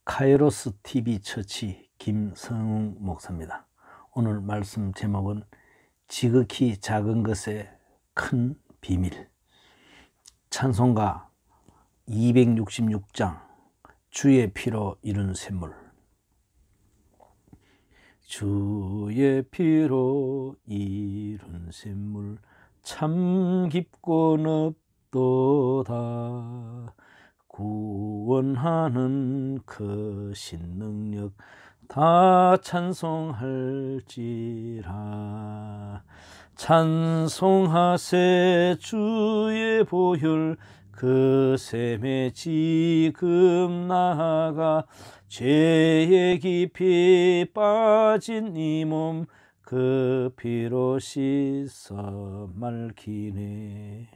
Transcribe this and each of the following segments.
카이로스 TV 처치 김성웅 목사입니다. 오늘 말씀 제목은 지극히 작은 것의 큰 비밀. 찬송가 266장 주의 피로 이룬 샘물. 주의 피로 이룬 샘물 참 깊고 넓도다. 구원하는 크신 능력 다 찬송할지라. 찬송하세 주의 보혈 그 샘에 지금 나아가 죄의 깊이 빠진 이 몸 그 피로 씻어 맑히네.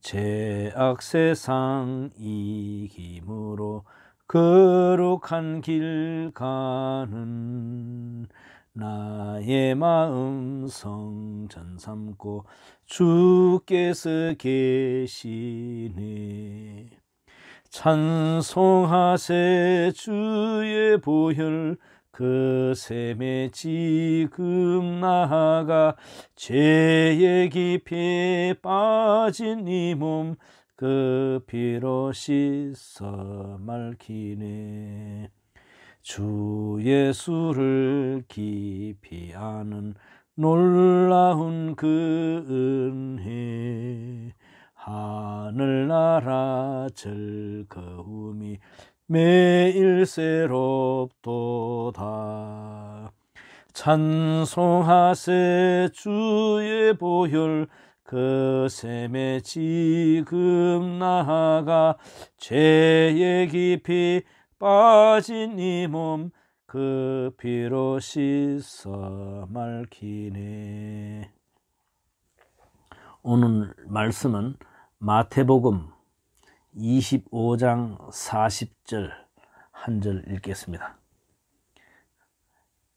죄악 세상 이김으로 거룩한 길 가는 나의 마음 성전 삼고 주께서 계시네. 찬송하세 주의 보혈 그 샘에 지금 나아가 죄의 깊이 빠진 이 몸 그 피로 씻어 맑히네. 주 예수를 깊이 아는 놀라운 그 은혜 하늘나라 즐거움이 매일 새롭도다. 찬송하세 주의 보혈 그 샘에 지금 나아가 죄의 깊이 빠진 이 몸 그 피로 씻어 맑히네. 오늘 말씀은 마태복음 25장 40절 한 절 읽겠습니다.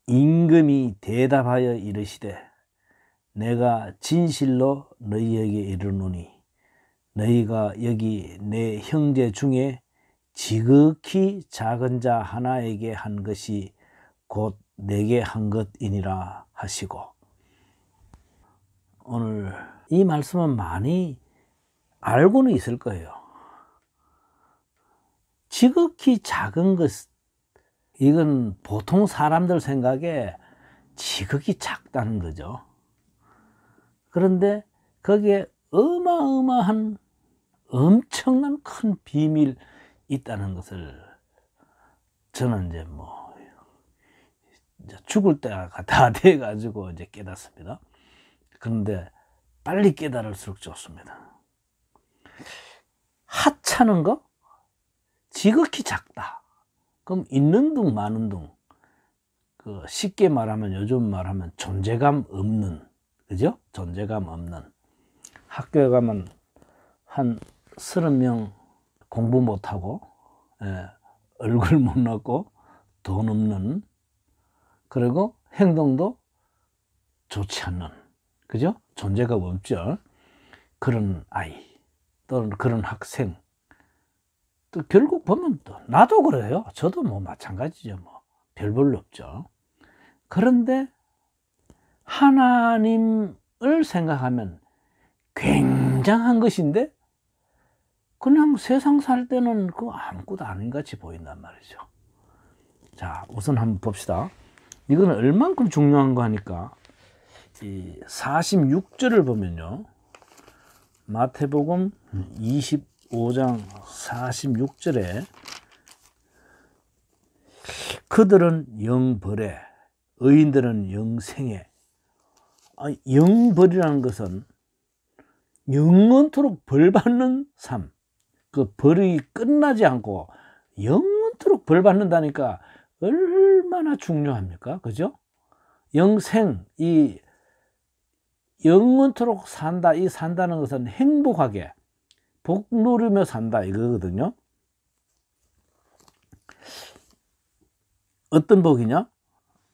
임금이 대답하여 이르시되 내가 진실로 너희에게 이르노니 너희가 여기 내 형제 중에 지극히 작은 자 하나에게 한 것이 곧 내게 한 것이니라 하시고. 오늘 이 말씀은 많이 알고는 있을 거예요. 지극히 작은 것, 이건 보통 사람들 생각에 지극히 작다는 거죠. 그런데 거기에 어마어마한 엄청난 큰 비밀이 있다는 것을 저는 이제 죽을 때가 다 돼 가지고 이제 깨닫습니다. 그런데 빨리 깨달을수록 좋습니다. 하찮은 거 지극히 작다. 그럼 있는 둥 마는 둥, 그 쉽게 말하면 요즘 말하면 존재감 없는, 그죠? 존재감 없는. 학교에 가면 한 30명 공부 못하고, 얼굴 못났고 돈 없는, 그리고 행동도 좋지 않는, 그죠? 존재감 없죠. 그런 아이 또는 그런 학생, 또 결국 보면 또 나도 그래요. 저도 마찬가지죠. 별 볼일 없죠. 그런데 하나님을 생각하면 굉장한 것인데 그냥 세상 살 때는 그 아무것도 아닌 같이 보인단 말이죠. 자, 우선 한번 봅시다. 이건 얼만큼 중요한 거 하니까 이 46절을 보면요, 마태복음 25장 46절에 그들은 영벌에 의인들은 영생에. 영벌이라는 것은 영원토록 벌받는 삶, 그 벌이 끝나지 않고 영원토록 벌받는다니까 얼마나 중요합니까? 그죠? 영생, 이 영원토록 산다, 이 산다는 것은 행복하게 복 누리며 산다 이거거든요. 어떤 복이냐?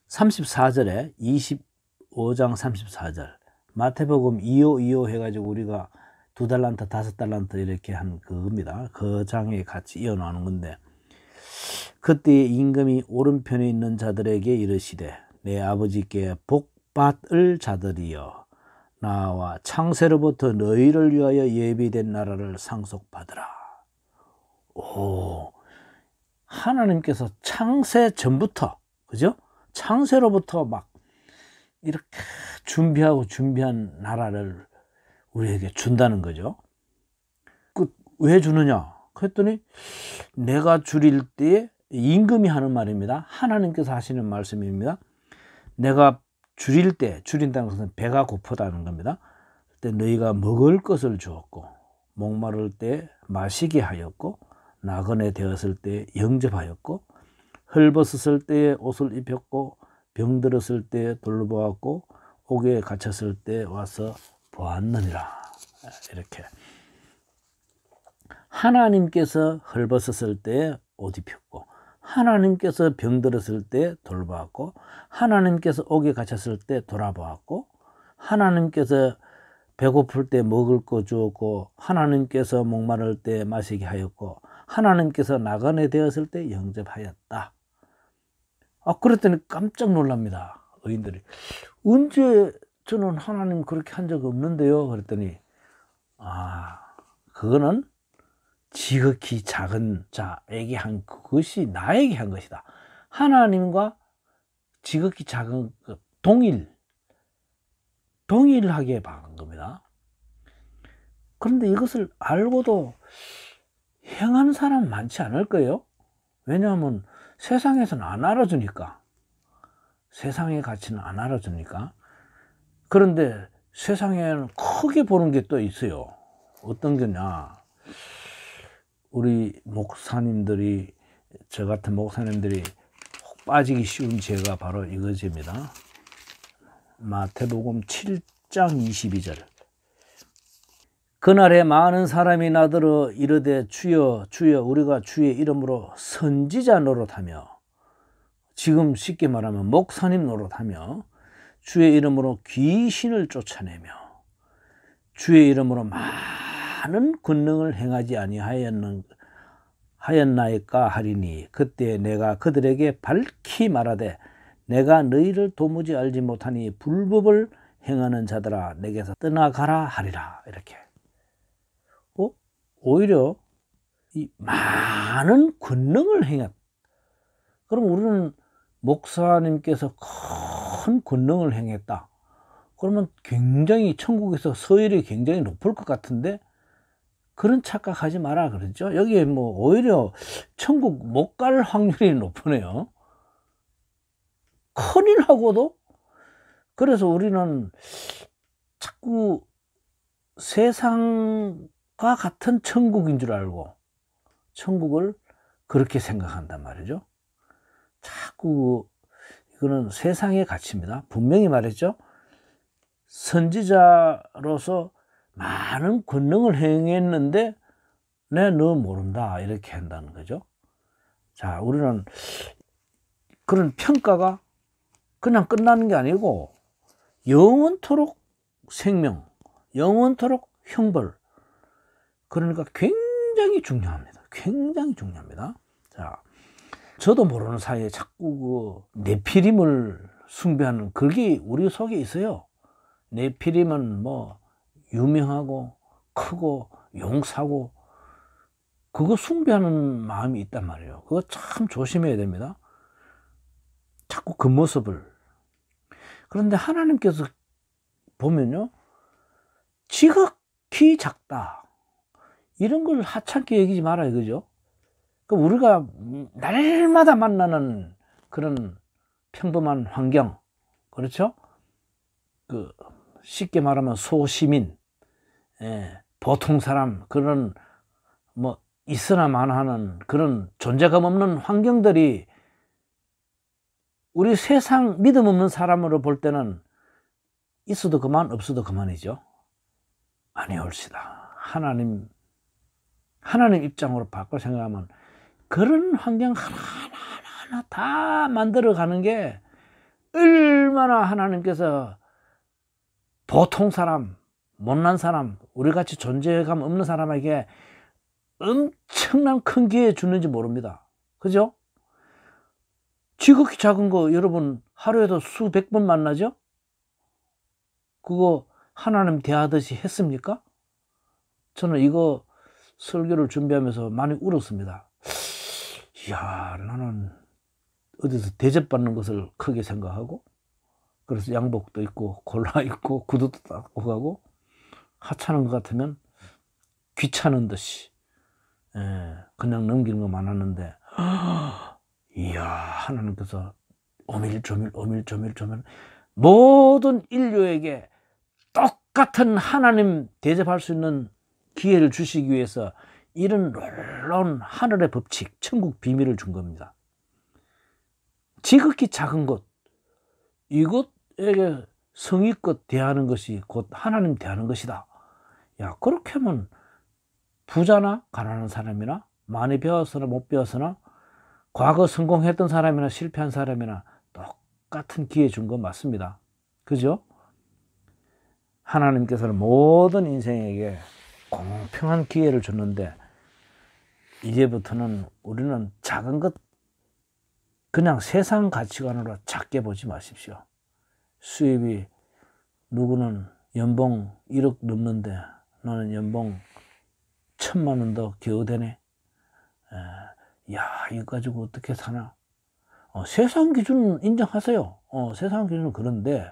34절에 25장 34절 마태복음 2525 해가지고 우리가 2달란트 5달란트 이렇게 한 그겁니다. 그 장에 같이 이어나오는 건데, 그때의 임금이 오른편에 있는 자들에게 이르시되 내 아버지께 복받을 자들이여 나와 창세로부터 너희를 위하여 예비된 나라를 상속받으라. 오, 하나님께서 창세 전부터, 그죠? 창세로부터 막 이렇게 준비한 나라를 우리에게 준다는 거죠. 왜 주느냐? 그랬더니 내가 줄일 때에 임금이 하는 말입니다. 하나님께서 하시는 말씀입니다. 내가 줄일 때, 줄인다는 것은 배가 고프다는 겁니다. 그때 너희가 먹을 것을 주었고 목마를 때 마시게 하였고 나그네 되었을 때 영접하였고 헐벗었을 때 옷을 입혔고 병들었을 때 돌보았고 옥에 갇혔을 때 와서 보았느니라. 이렇게 하나님께서 헐벗었을 때 옷 입혔고 하나님께서 병들었을 때 돌보았고 하나님께서 옥에 갇혔을 때 돌아보았고 하나님께서 배고플 때 먹을 거 주었고 하나님께서 목마를 때 마시게 하였고 하나님께서 나그네 되었을 때 영접하였다. 그랬더니 깜짝 놀랍니다. 의인들이. 언제 저는 하나님 그렇게 한 적 없는데요. 그랬더니 그거는 지극히 작은 자에게 한 그것이 나에게 한 것이다. 하나님과 지극히 작은 동일하게 한 겁니다. 그런데 이것을 알고도 행하는 사람 많지 않을 거예요. 왜냐하면 세상에서는 안 알아주니까. 세상의 가치는 안 알아주니까. 그런데 세상에는 크게 보는 게 또 있어요. 어떤 거냐. 우리 목사님들이, 저 같은 목사님들이 빠지기 쉬운 죄가 바로 이것입니다. 마태복음 7장 22절. 그날에 많은 사람이 나더러 이르되 주여 주여 우리가 주의 이름으로 선지자 노릇하며, 지금 쉽게 말하면 목사님 노릇하며 주의 이름으로 귀신을 쫓아내며 주의 이름으로 많은 권능을 행하지 아니하였나이까 하리니 그때 내가 그들에게 밝히 말하되 내가 너희를 도무지 알지 못하니 불법을 행하는 자들아 내게서 떠나가라 하리라. 이렇게 오히려 이 많은 권능을 행했. 그럼 우리는 목사님께서 큰 권능을 행했다. 그러면 굉장히 천국에서 서열이 굉장히 높을 것 같은데 그런 착각하지 마라 그러죠. 여기에 오히려 천국 못 갈 확률이 높으네요. 큰일 하고도. 그래서 우리는 자꾸 세상과 같은 천국인 줄 알고 천국을 그렇게 생각한단 말이죠. 자꾸 이거는 세상의 가치입니다. 분명히 말했죠. 선지자로서 많은 권능을 행했는데 너 모른다 이렇게 한다는 거죠. 자, 우리는 그런 평가가 그냥 끝나는 게 아니고 영원토록 생명, 영원토록 형벌. 그러니까 굉장히 중요합니다. 굉장히 중요합니다. 자, 저도 모르는 사이에 자꾸 네피림을 숭배하는 그게 우리 속에 있어요. 네피림은 유명하고 크고 용사고 그거 숭배하는 마음이 있단 말이에요. 그거 참 조심해야 됩니다. 자꾸 그 모습을. 그런데 하나님께서 보면요, 지극히 작다 이런 걸 하찮게 여기지 마라 이거죠. 우리가 날마다 만나는 그런 평범한 환경, 그렇죠? 쉽게 말하면 소시민, 보통 사람, 그런 있으나 마나하는 그런 존재감 없는 환경들이 우리 세상 믿음 없는 사람으로 볼 때는 있어도 그만 없어도 그만이죠. 아니올시다. 하나님 입장으로 바꿔 생각하면 그런 환경 하나하나 다 만들어가는 게 얼마나 하나님께서 보통 사람, 못난 사람, 우리같이 존재감 없는 사람에게 엄청난 큰 기회 주는지 모릅니다. 그죠? 지극히 작은 거 여러분 하루에도 수백 번 만나죠? 그거 하나님 대하듯이 했습니까? 저는 이거 설교를 준비하면서 많이 울었습니다. 이야, 나는 어디서 대접받는 것을 크게 생각하고, 그래서 양복도 입고 골라 입고 구두도 닦고 가고, 하찮은 것 같으면 귀찮은 듯이 그냥 넘기는 거 많았는데, 이야, 하나님께서 오밀조밀 모든 인류에게 똑같은 하나님 대접할 수 있는 기회를 주시기 위해서 이런 놀라운 하늘의 법칙, 천국 비밀을 준 겁니다. 지극히 작은 것, 이것에게 성의껏 대하는 것이 곧 하나님 대하는 것이다. 야, 그렇게 하면 부자나 가난한 사람이나 많이 배웠으나 못 배웠으나 과거 성공했던 사람이나 실패한 사람이나 똑같은 기회 준 건 맞습니다. 그죠? 하나님께서는 모든 인생에게 공평한 기회를 줬는데, 이제부터는 우리는 작은 것, 그냥 세상 가치관으로 작게 보지 마십시오. 수입이, 누구는 연봉 1억 넘는데 나는 연봉 1,000만 원도 겨우 되네. 야, 이거 가지고 어떻게 사나? 세상 기준은 인정하세요. 세상 기준은 그런데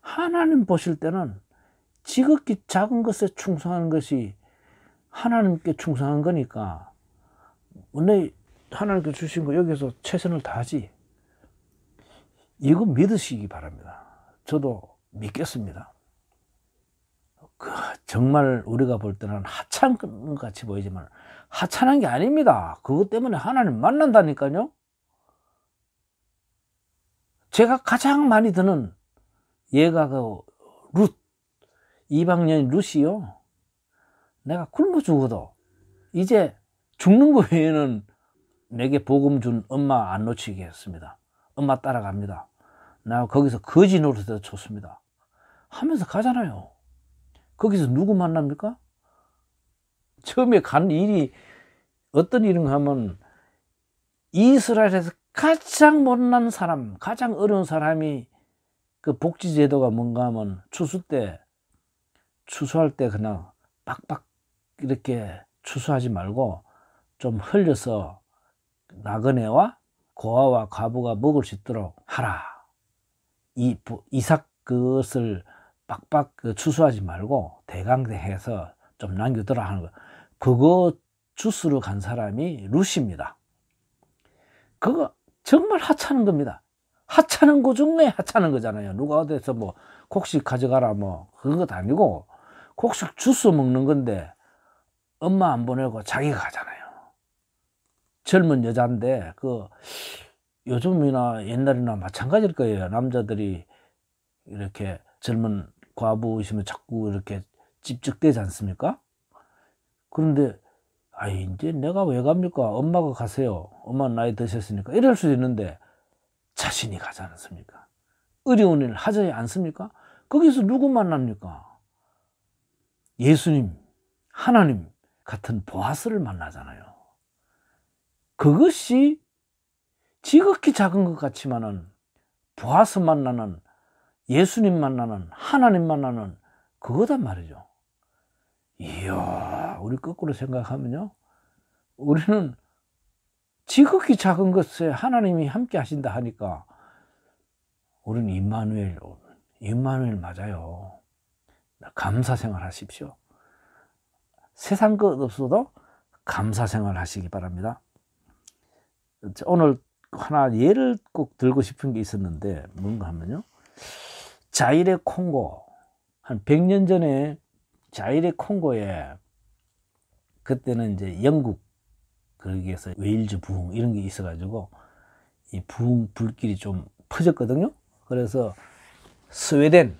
하나님 보실 때는 지극히 작은 것에 충성하는 것이 하나님께 충성한 거니까, 원래 하나님께 주신 거 여기서 최선을 다하지. 이거 믿으시기 바랍니다. 저도 믿겠습니다. 정말 우리가 볼 때는 하찮은 것 같이 보이지만 하찮은 게 아닙니다. 그것 때문에 하나님 만난다니까요. 제가 가장 많이 드는 예가 룻, 이방여인 룻이요, 내가 굶어 죽어도 이제 죽는 거 외에는 내게 복음 준 엄마 안 놓치게 했습니다. 엄마 따라갑니다. 나 거기서 거지 노릇해도 좋습니다 하면서 가잖아요. 거기서 누구 만납니까? 처음에 간 일이 어떤 일인가 하면, 이스라엘에서 가장 못난 사람, 가장 어려운 사람이, 그 복지제도가 뭔가 하면 추수할 때 그냥 빡빡 이렇게 추수하지 말고 좀 흘려서 나그네와 고아와 과부가 먹을 수 있도록 하라. 이삭 그것을 빡빡 추수하지 말고 대강대해서 좀 남겨두라 하는 거. 그거 주스로 간 사람이 룻입니다. 그거 정말 하찮은 겁니다. 하찮은 거 중에 하찮은 거잖아요. 누가 어디서 뭐 곡식 가져가라 뭐 그런 것도 아니고, 곡식 주스 먹는 건데 엄마 안 보내고 자기가 가잖아요. 젊은 여자인데, 요즘이나 옛날이나 마찬가지일 거예요. 남자들이 이렇게 젊은 과부이시면 자꾸 이렇게 찝쩍대지 않습니까? 그런데 이제 내가 왜 갑니까? 엄마가 가세요. 엄마 나이 드셨으니까. 이럴 수도 있는데 자신이 가지 않습니까? 어려운 일 하지 않습니까? 거기서 누구 만납니까? 예수님, 하나님 같은 보아스를 만나잖아요. 그것이 지극히 작은 것 같지만은 보아스 만나는, 예수님 만나는, 하나님 만나는 그거단 말이죠. 이야, 우리 거꾸로 생각하면요, 우리는 지극히 작은 것에 하나님이 함께 하신다 하니까 우리는 임마누엘 맞아요. 감사 생활 하십시오. 세상 것 없어도 감사 생활 하시기 바랍니다. 오늘 하나 예를 꼭 들고 싶은 게 있었는데, 뭔가 하면요, 자일의 콩고, 한 100년 전에 자일의 콩고에, 그때는 이제 영국, 거기에서 웨일즈 부흥 이런 게 있어가지고 이 부흥 불길이 좀 퍼졌거든요. 그래서 스웨덴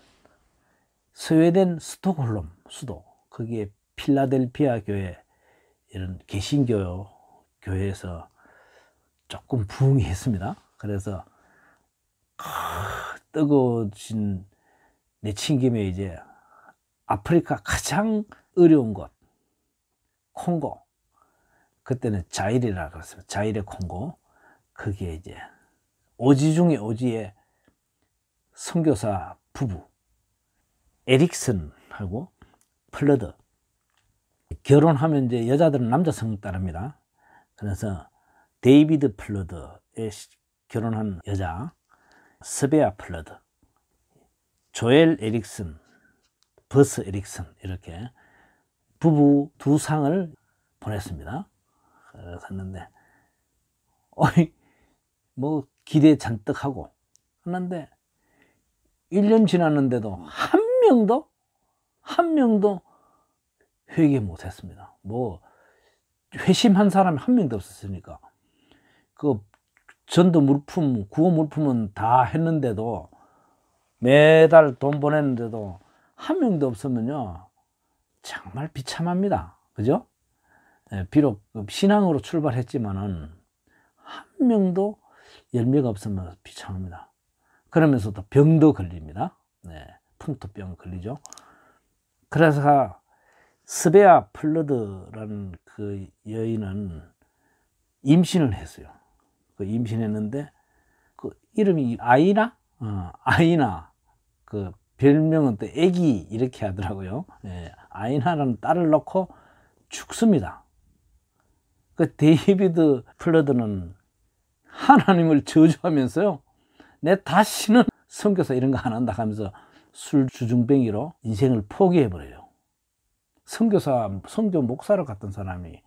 스톡홀름 수도, 거기에 필라델피아 교회, 이런 개신교 교회에서 조금 부흥이 했습니다. 그래서 뜨거워진 내친김에 이제 아프리카 가장 어려운 곳 콩고, 그때는 자일이라 그랬습니다. 자일의 콩고, 거기에 이제 오지 중에 오지의 선교사 부부 에릭슨하고 플러드, 결혼하면 이제 여자들은 남자 성을 따릅니다. 그래서 데이비드 플러드에 결혼한 여자 스베아 플러드, 조엘 에릭슨, 버스 에릭슨, 이렇게 부부 두 상을 보냈습니다. 그래서 했는데 뭐 기대 잔뜩 하고 했는데 1년 지났는데도 한 명도 회개 못 했습니다. 뭐 회심한 사람이 한 명도 없었으니까. 그 전도 물품, 구호 물품은 다 했는데도, 매달 돈 보냈는데도 한 명도 없으면요 정말 비참합니다. 그죠? 비록 신앙으로 출발했지만은 한 명도 열매가 없으면 비참합니다. 그러면서도 병도 걸립니다. 풍토병 걸리죠. 그래서 스베아 플러드라는 그 여인은 임신을 했어요. 그 임신했는데 그 이름이 아이나, 아이나, 그 별명은 또 애기 이렇게 하더라고요. 아이나라는 딸을 낳고 죽습니다. 그 데이비드 플러드는 하나님을 저주하면서요, 내 다시는 선교사 이런 거 안 한다 하면서 술 주중뱅이로 인생을 포기해버려요. 선교 목사로 갔던 사람이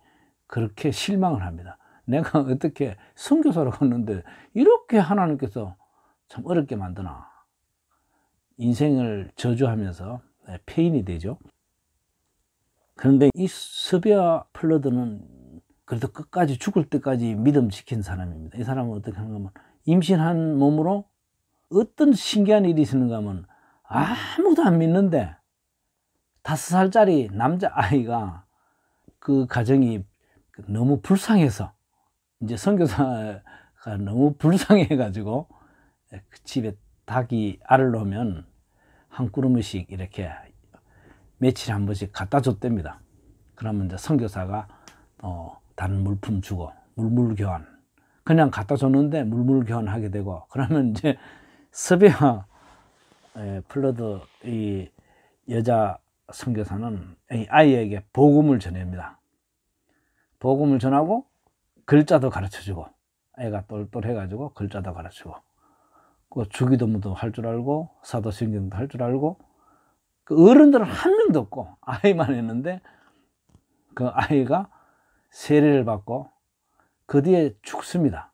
그렇게 실망을 합니다. 내가 어떻게 선교사로 갔는데 이렇게 하나님께서 참 어렵게 만드나. 인생을 저주하면서 폐인이 되죠. 그런데 이 스베아 플러드는 그래도 끝까지, 죽을 때까지 믿음 지킨 사람입니다. 이 사람은 어떻게 하는가 하면, 임신한 몸으로 어떤 신기한 일이 있었는가 하면, 아무도 안 믿는데 5살짜리 남자아이가, 그 가정이 너무 불쌍해서, 이제 선교사가 너무 불쌍해 가지고 그 집에 닭이 알을 놓으면 한 꾸러미씩 이렇게 며칠에 한 번씩 갖다 줬답니다. 그러면 이제 선교사가 다른 물품 주고 물물 교환, 그냥 갖다 줬는데 물물 교환하게 되고, 그러면 이제 스베아 플러드 이 여자 선교사는 이 아이에게 복음을 전합니다. 복음을 전하고 글자도 가르쳐주고, 애가 똘똘해가지고 글자도 가르치고, 그 주기도문도 할 줄 알고 사도신경도 할 줄 알고, 그 어른들은 한 명도 없고 아이만 했는데, 그 아이가 세례를 받고 그 뒤에 죽습니다.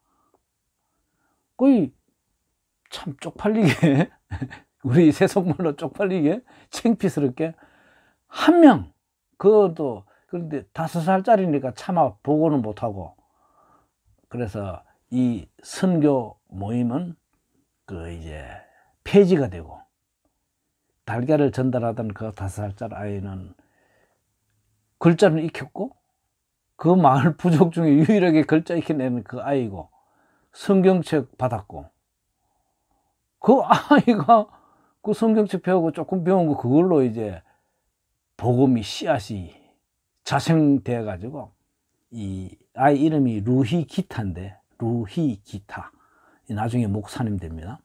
거의 참 쪽팔리게 우리 세속말로 쪽팔리게 창피스럽게 한 명, 그것도, 그런데 5살짜리니까 차마 보고는 못하고, 그래서 이 선교 모임은 그 이제 폐지가 되고, 달걀을 전달하던 그 5살짜리 아이는 글자는 익혔고, 그 마을 부족 중에 유일하게 글자 익혀내는 그 아이고, 성경책 받았고, 그 아이가 그 성경책 배우고 조금 배운 거 그걸로 이제 복음이 씨앗이 자생돼 가지고, 이 아이 이름이 루히 기타인데, 루히 기타, 나중에 목사님 됩니다.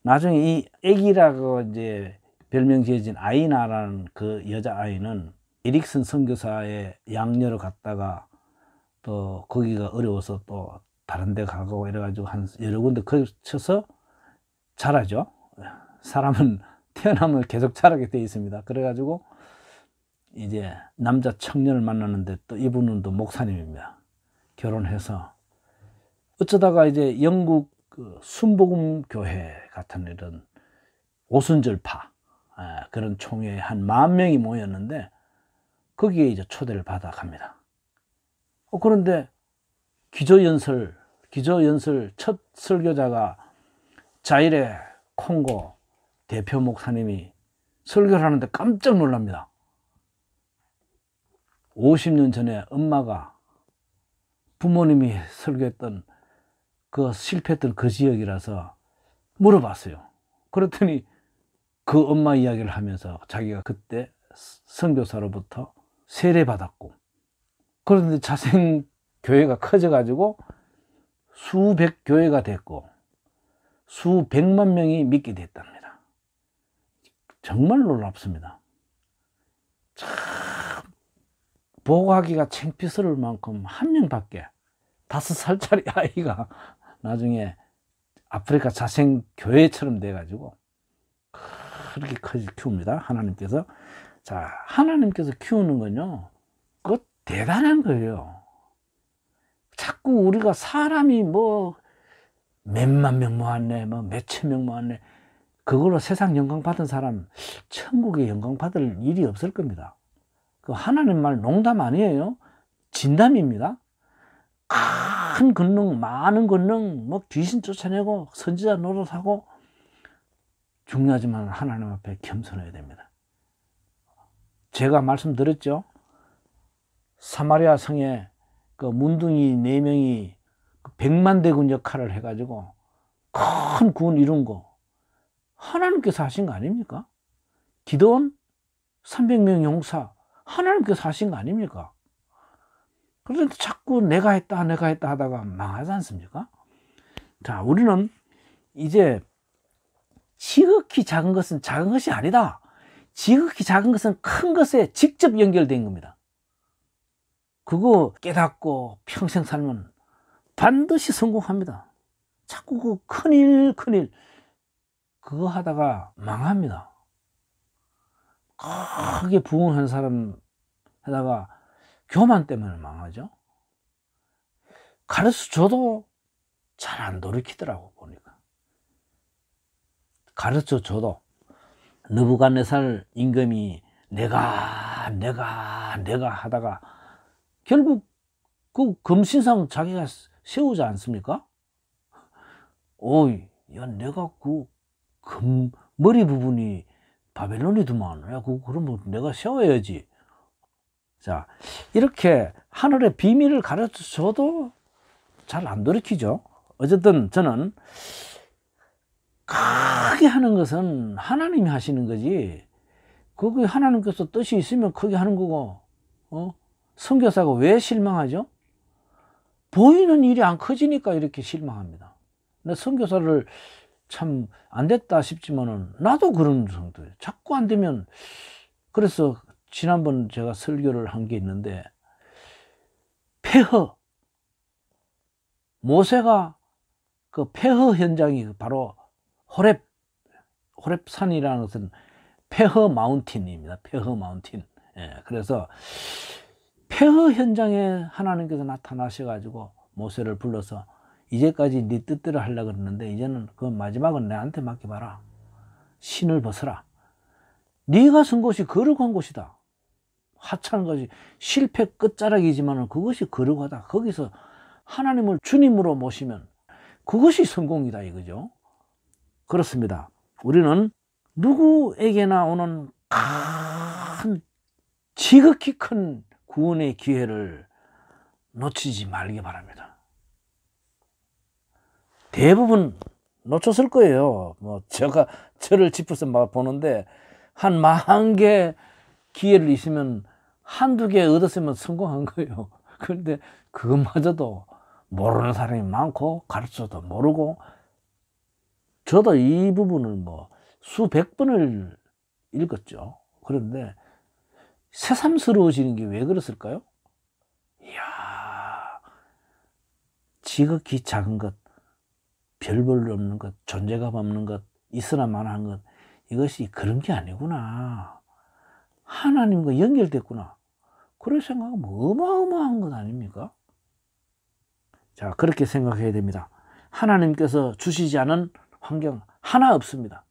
나중에 이 애기라고 이제 별명 지어진 아이나라는 그 여자아이는 에릭슨 선교사의 양녀로 갔다가 또 거기가 어려워서 또 다른 데 가고 이래가지고 한 여러 군데 거쳐서 자라죠. 사람은 태어나면 계속 자라게 돼 있습니다. 그래가지고 이제 남자 청년을 만났는데, 또 이분은 또 목사님입니다. 결혼해서 어쩌다가 이제 영국 그 순복음 교회 같은 이런 오순절파 그런 총회에 한 10,000명이 모였는데, 거기에 이제 초대를 받아 갑니다. 그런데 기조연설 첫 설교자가 자일의 콩고 대표 목사님이 설교를 하는데 깜짝 놀랍니다. 50년 전에 엄마가, 부모님이 설교했던 그 실패했던 그 지역이라서 물어봤어요. 그랬더니 그 엄마 이야기를 하면서 자기가 그때 선교사로부터 세례받았고, 그런데 자생 교회가 커져가지고 수백 교회가 됐고 수백만 명이 믿게 됐답니다. 정말 놀랍습니다. 참 보고하기가 창피스러울 만큼 한 명밖에 5살짜리 아이가 나중에 아프리카 자생교회처럼 돼가지고 그렇게 키웁니다. 하나님께서. 자, 하나님께서 키우는 건요, 그거 대단한 거예요. 자꾸 우리가 사람이 뭐 몇만 명 모았네, 뭐 몇천 명 모았네, 그걸로 세상 영광 받은 사람 천국에 영광 받을 일이 없을 겁니다. 그 하나님 말 농담 아니에요. 진담입니다. 큰 권능, 많은 권능, 뭐 귀신 쫓아내고 선지자 노릇하고, 중요하지만 하나님 앞에 겸손해야 됩니다. 제가 말씀드렸죠. 사마리아 성에 그 문둥이 4명이 100만 대군 역할을 해가지고 큰 구원 이룬 거 하나님께서 하신 거 아닙니까? 기도원 300명 용사 하나님께서 하신 거 아닙니까? 그런데 자꾸 내가 했다 하다가 망하지 않습니까? 자, 우리는 이제 지극히 작은 것은 작은 것이 아니다. 지극히 작은 것은 큰 것에 직접 연결된 겁니다. 그거 깨닫고 평생 살면 반드시 성공합니다. 자꾸 그 큰일 그거 하다가 망합니다. 크게 부흥한 사람 하다가 교만 때문에 망하죠. 가르쳐줘도 잘 안 돌이키더라고 보니까. 가르쳐줘도 느부갓네살 임금이 내가 하다가 결국 그 금신상 자기가 세우지 않습니까? 오이, 야, 내가 그 머리 부분이 바벨론이더만. 야, 그러면 내가 세워야지. 자, 이렇게 하늘의 비밀을 가르쳐 줘도 잘 안 돌이키죠. 어쨌든 저는 크게 하는 것은 하나님이 하시는 거지, 그게 하나님께서 뜻이 있으면 크게 하는 거고, 선교사가 왜 실망하죠? 보이는 일이 안 커지니까 이렇게 실망합니다. 근데 선교사를 참 안 됐다 싶지만은 나도 그런 정도예요. 자꾸 안 되면. 그래서 지난번 제가 설교를 한 게 있는데, 폐허, 모세가 그 폐허 현장이 바로 호렙산이라는 것은 폐허 마운틴입니다. 폐허 마운틴. 예, 그래서 폐허 현장에 하나님께서 나타나셔가지고 모세를 불러서 이제까지 네 뜻대로 하려고 그랬는데 이제는 그 마지막은 내한테 맡겨봐라. 신을 벗어라. 네가 쓴 곳이 거룩한 곳이다. 하찮은 것이 실패 끝자락이지만 그것이 거룩하다. 거기서 하나님을 주님으로 모시면 그것이 성공이다 이거죠. 그렇습니다. 우리는 누구에게나 오는 큰, 지극히 큰 구원의 기회를 놓치지 말기 바랍니다. 대부분 놓쳤을 거예요. 뭐 제가 저를 짚어서 막 보는데 한 10,000개 기회를 있으면 한두 개 얻었으면 성공한 거예요. 그런데 그것마저도 모르는 사람이 많고 가르쳐도 모르고, 저도 이 부분을 뭐 수백 번을 읽었죠. 그런데 새삼스러워지는 게 왜 그랬을까요? 이야, 지극히 작은 것, 별 볼 없는 것, 존재감 없는 것, 있으나 마나한 것, 이것이 그런 게 아니구나. 하나님과 연결됐구나. 그런 생각은 어마어마한 것 아닙니까? 자, 그렇게 생각해야 됩니다. 하나님께서 주시지 않은 환경 하나 없습니다.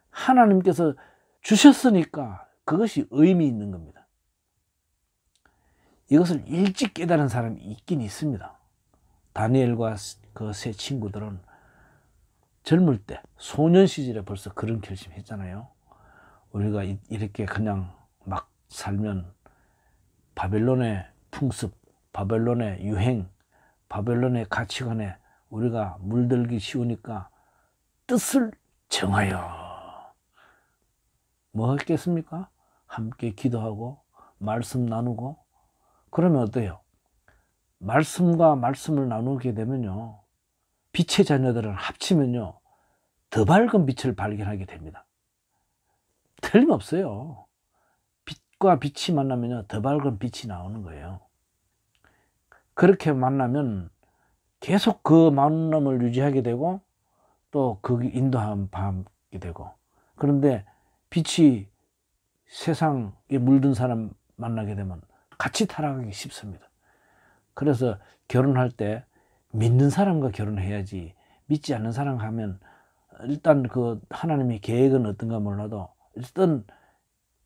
하나님께서 주셨으니까 그것이 의미 있는 겁니다. 이것을 일찍 깨달은 사람이 있긴 있습니다. 다니엘과 그 세 친구들은 젊을 때, 소년 시절에 벌써 그런 결심했잖아요. 우리가 이렇게 그냥 막 살면 바벨론의 풍습, 바벨론의 유행, 바벨론의 가치관에 우리가 물들기 쉬우니까 뜻을 정하여 뭐 했겠습니까? 함께 기도하고 말씀 나누고. 그러면 어때요? 말씀과 말씀을 나누게 되면요, 빛의 자녀들은 합치면요 더 밝은 빛을 발견하게 됩니다. 틀림없어요. 빛과 빛이 만나면요 더 밝은 빛이 나오는 거예요. 그렇게 만나면 계속 그 만남을 유지하게 되고 또 그 인도함 받게 되고, 그런데 빛이 세상에 물든 사람 만나게 되면 같이 타락하기 쉽습니다. 그래서 결혼할 때 믿는 사람과 결혼해야지, 믿지 않는 사람 하면 일단 그 하나님의 계획은 어떤가 몰라도 일단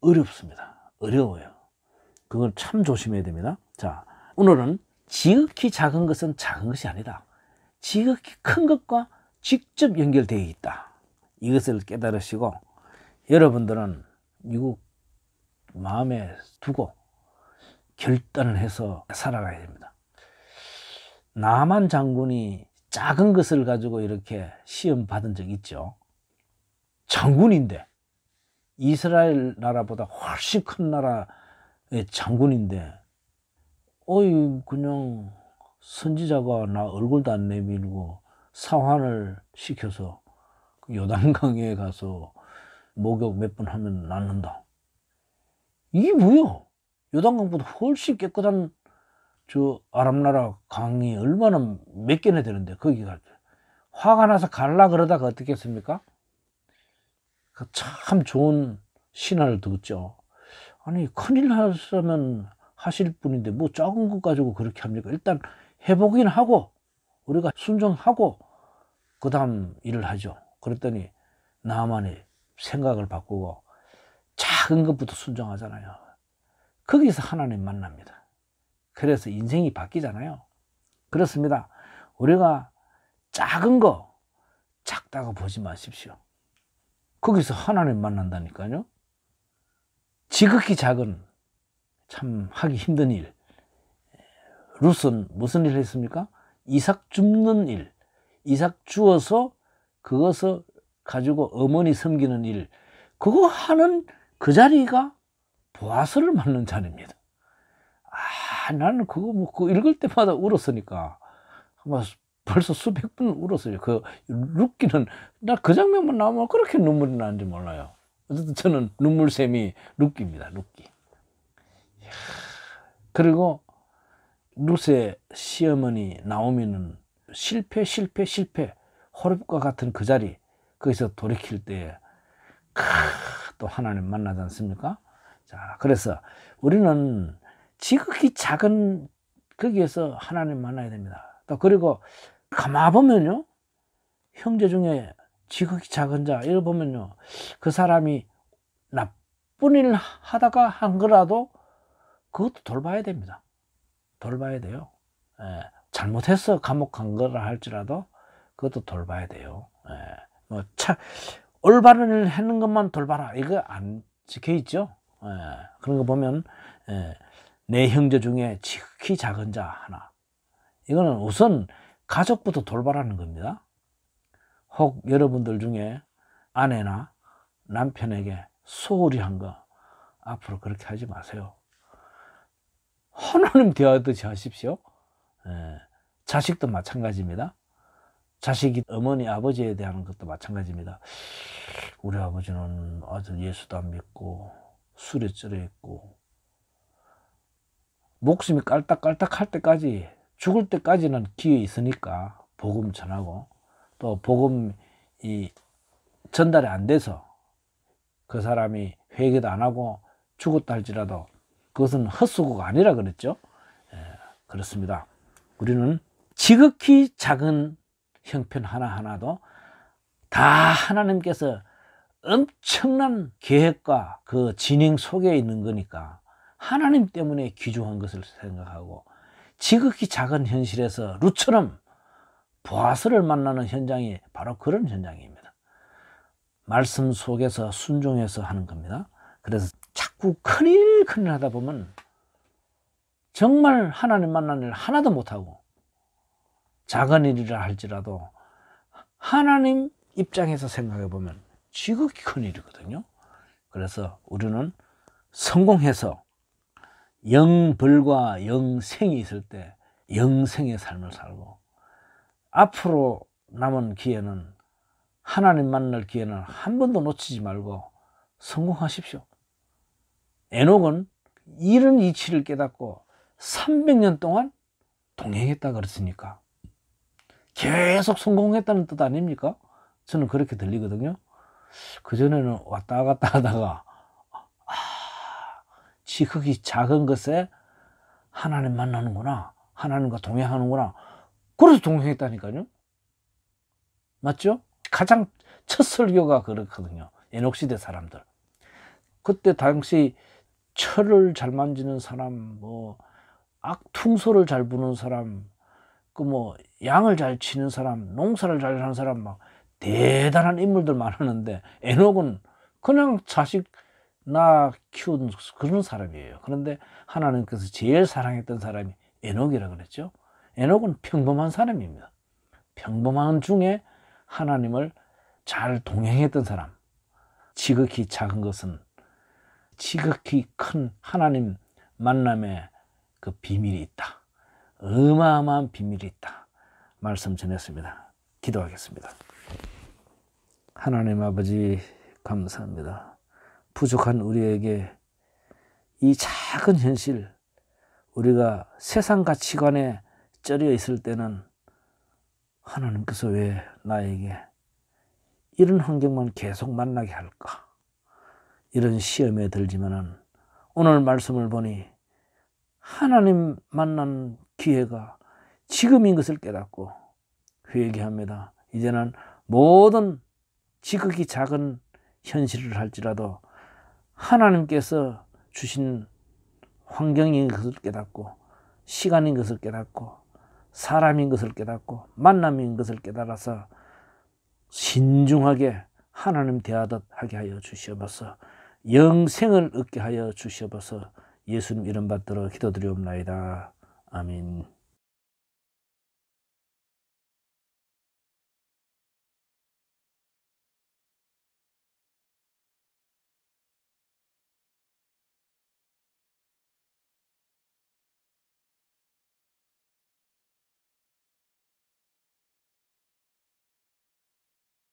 어렵습니다. 어려워요. 그걸 참 조심해야 됩니다. 자, 오늘은 지극히 작은 것은 작은 것이 아니다. 지극히 큰 것과 직접 연결되어 있다. 이것을 깨달으시고 여러분들은 이거 마음에 두고 결단을 해서 살아가야 됩니다. 나만 장군이 작은 것을 가지고 이렇게 시험 받은 적 있죠. 장군인데, 이스라엘 나라보다 훨씬 큰 나라의 장군인데, 그냥 선지자가 나 얼굴도 안 내밀고 사환을 시켜서 요단강에 가서 목욕 몇 번 하면 낫는다. 이게 뭐야? 요단강보다 훨씬 깨끗한 저 아랍나라 강이 얼마나 몇 개나 되는데 거기 갈 때 화가 나서 갈라 그러다가 어떻겠습니까? 참 좋은 신화를 듣죠. 아니 큰일 났으면 하실 분인데 뭐 작은 것 가지고 그렇게 합니까? 일단 해보긴 하고 우리가 순종하고 그 다음 일을 하죠. 그랬더니 나만이 생각을 바꾸고 작은 것부터 순종하잖아요. 거기서 하나님 만납니다. 그래서 인생이 바뀌잖아요. 그렇습니다. 우리가 작은 거 작다고 보지 마십시오. 거기서 하나님 만난다니까요. 지극히 작은, 참 하기 힘든 일. 룻은 무슨 일을 했습니까? 이삭 줍는 일. 이삭 주어서 그것을 가지고 어머니 섬기는 일. 그거 하는 그 자리가 보아스를 만난 자리입니다. 나는 그거 그거 읽을 때마다 울었으니까 아마 벌써 수백 번 울었어요. 그 룻기는 나 그 장면만 나오면 그렇게 눈물이 나는지 몰라요. 어쨌든 저는 눈물샘이 룻기입니다. 룻기. 그리고 룻의 시어머니 나오미는 실패 호렙과 같은 그 자리, 거기서 돌이킬 때에 또 하나님 만나지 않습니까? 자, 그래서 우리는 지극히 작은 거기에서 하나님 만나야 됩니다. 또 그리고 가만 보면요, 형제 중에 지극히 작은 자 이러 보면요, 그 사람이 나쁜 일 하다가 한 거라도 그것도 돌봐야 됩니다. 돌봐야 돼요. 잘못해서 감옥 간 거라 할지라도 그것도 돌봐야 돼요. 올바른 일 하는 것만 돌봐라 이거 안 지켜 있죠. 그런 거 보면 내 형제 중에 지극히 작은 자 하나, 이거는 우선 가족부터 돌봐라는 겁니다. 혹 여러분들 중에 아내나 남편에게 소홀히 한 거 앞으로 그렇게 하지 마세요. 하나님 대하듯이 하십시오. 자식도 마찬가지입니다. 자식이 어머니 아버지에 대한 것도 마찬가지입니다. 우리 아버지는 아들 예수도 안 믿고 술에 쩔어 있고 목숨이 깔딱깔딱 할 때까지, 죽을 때까지는 기회 있으니까 복음 전하고, 또 복음이 전달이 안 돼서 그 사람이 회개도 안 하고 죽었다 할지라도 그것은 헛수고가 아니라 그랬죠. 그렇습니다. 우리는 지극히 작은 형편 하나하나도 다 하나님께서 엄청난 계획과 그 진행 속에 있는 거니까 하나님 때문에 귀중한 것을 생각하고, 지극히 작은 현실에서 룻처럼 보아스를 만나는 현장이 바로 그런 현장입니다. 말씀 속에서 순종해서 하는 겁니다. 그래서 자꾸 큰일 하다 보면 정말 하나님 만나는 일 하나도 못하고, 작은 일이라 할지라도 하나님 입장에서 생각해 보면 지극히 큰 일이거든요. 그래서 우리는 성공해서 영벌과 영생이 있을 때 영생의 삶을 살고 앞으로 남은 기회는 하나님 만날 기회는 한 번도 놓치지 말고 성공하십시오. 에녹은 이런 이치를 깨닫고 300년 동안 동행했다 그랬으니까 계속 성공했다는 뜻 아닙니까? 저는 그렇게 들리거든요. 그전에는 왔다 갔다 하다가 지극히 작은 것에 하나님 만나는구나, 하나님과 동행하는구나, 그래서 동행했다니까요. 맞죠? 가장 첫 설교가 그렇거든요. 에녹 시대 사람들. 그때 당시 철을 잘 만지는 사람, 뭐 악퉁소를 잘 부는 사람, 그 뭐 양을 잘 치는 사람, 농사를 잘 하는 사람, 막 대단한 인물들 많았는데 에녹은 그냥 자식 낳아 키운 그런 사람이에요. 그런데 하나님께서 제일 사랑했던 사람이 에녹이라 그랬죠. 에녹은 평범한 사람입니다. 평범한 중에 하나님을 잘 동행했던 사람. 지극히 작은 것은 지극히 큰 하나님 만남의 그 비밀이 있다. 어마어마한 비밀이 있다. 말씀 전했습니다. 기도하겠습니다. 하나님 아버지 감사합니다. 부족한 우리에게 이 작은 현실, 우리가 세상 가치관에 쩔여 있을 때는 하나님께서 왜 나에게 이런 환경만 계속 만나게 할까? 이런 시험에 들지만은 오늘 말씀을 보니 하나님 만난 기회가 지금인 것을 깨닫고 회개합니다. 이제는 모든 지극히 작은 현실을 할지라도 하나님께서 주신 환경인 것을 깨닫고 시간인 것을 깨닫고 사람인 것을 깨닫고 만남인 것을 깨달아서 신중하게 하나님 대하듯 하게 하여 주시옵소서. 영생을 얻게 하여 주시옵소서. 예수님 이름 받들어 기도드리옵나이다. 아멘.